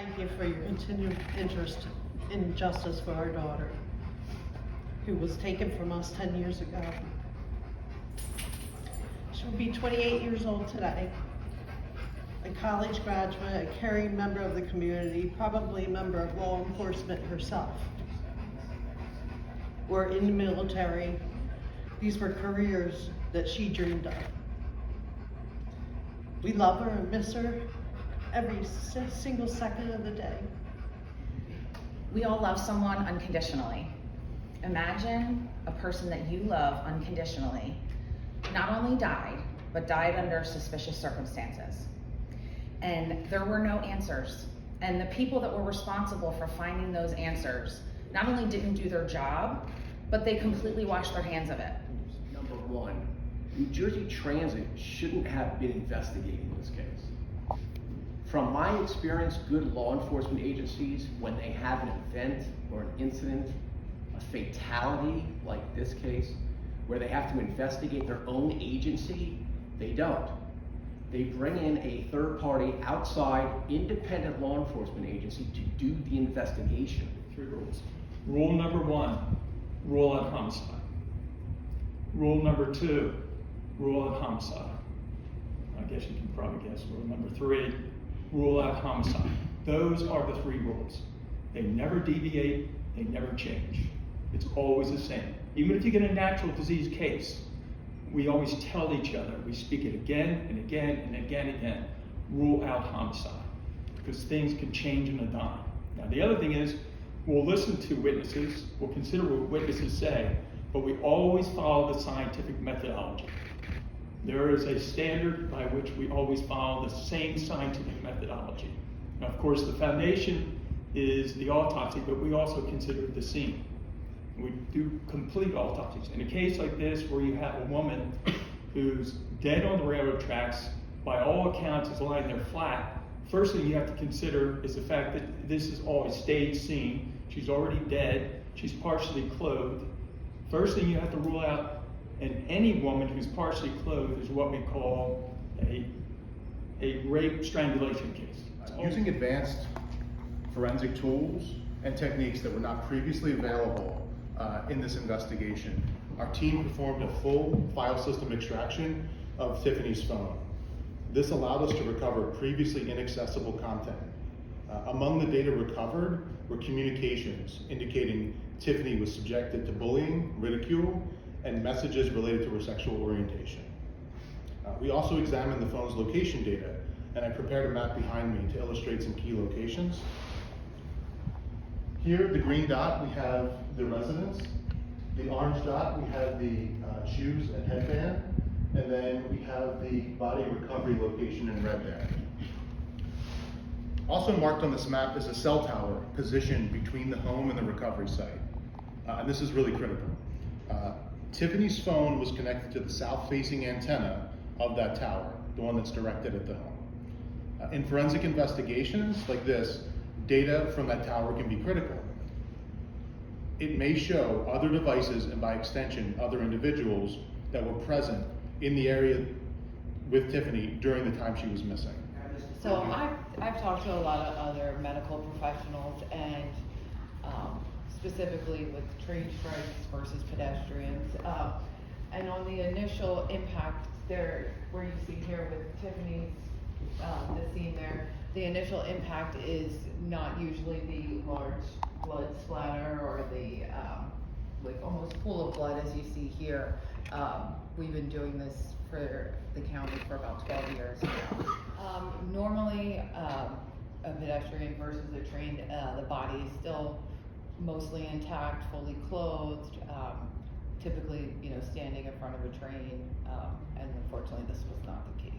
thank you for your continued interest in justice for our daughter, who was taken from us 10 years ago. She will be 28 years old today, a college graduate, a caring member of the community, probably a member of law enforcement herself, or in the military. These were careers that she dreamed of. We love her and miss her every single second of the day. We all love someone unconditionally. Imagine a person that you love unconditionally not only died, but died under suspicious circumstances. And there were no answers. And the people that were responsible for finding those answers not only didn't do their job, but they completely washed their hands of it. Number one, New Jersey Transit shouldn't have been investigating this case. From my experience, good law enforcement agencies, when they have an event or an incident, a fatality like this case, where they have to investigate their own agency, they don't. They bring in a third party, outside, independent law enforcement agency to do the investigation. 3 rules. Rule number 1, rule out homicide. Rule number 2, rule out homicide. I guess you can probably guess rule number 3, rule out homicide. Those are the 3 rules. They never deviate, they never change. It's always the same. Even if you get a natural disease case, we always tell each other, we speak it again and again and again and again, rule out homicide, because things can change in a dime. Now the other thing is, we'll listen to witnesses, we'll consider what witnesses say, but we always follow the scientific methodology. There is a standard by which we always follow the same scientific methodology. Now, of course, the foundation is the autopsy, but we also consider the scene. We do complete autopsies. In a case like this, where you have a woman who's dead on the railroad tracks, by all accounts is lying there flat, first thing you have to consider is the fact that this is all a staged scene. She's already dead, she's partially clothed. First thing you have to rule out in any woman who's partially clothed is what we call a rape strangulation case. Using advanced forensic tools and techniques that were not previously available in this investigation, our team performed a full file system extraction of Tiffany's phone. This allowed us to recover previously inaccessible content. Among the data recovered were communications indicating Tiffany was subjected to bullying, ridicule, and messages related to her sexual orientation. We also examined the phone's location data, and I prepared a map behind me to illustrate some key locations. Here, the green dot, we have the residence. The orange dot, we have the shoes and headband. And then we have the body recovery location in red there. Also marked on this map is a cell tower positioned between the home and the recovery site. And this is really critical. Tiffany's phone was connected to the south-facing antenna of that tower, the one that's directed at the home. In forensic investigations like this, data from that tower can be critical. It may show other devices and by extension, other individuals that were present in the area with Tiffany during the time she was missing. So I've talked to a lot of other medical professionals, and specifically with train strikes versus pedestrians. And on the initial impact there, where you see here with Tiffany's, the scene there, the initial impact is not usually the large blood splatter or the like almost pool of blood as you see here. We've been doing this for the county for about 12 years now. Normally, a pedestrian versus a train, the body is still mostly intact, fully clothed, typically, standing in front of a train, and unfortunately this was not the case.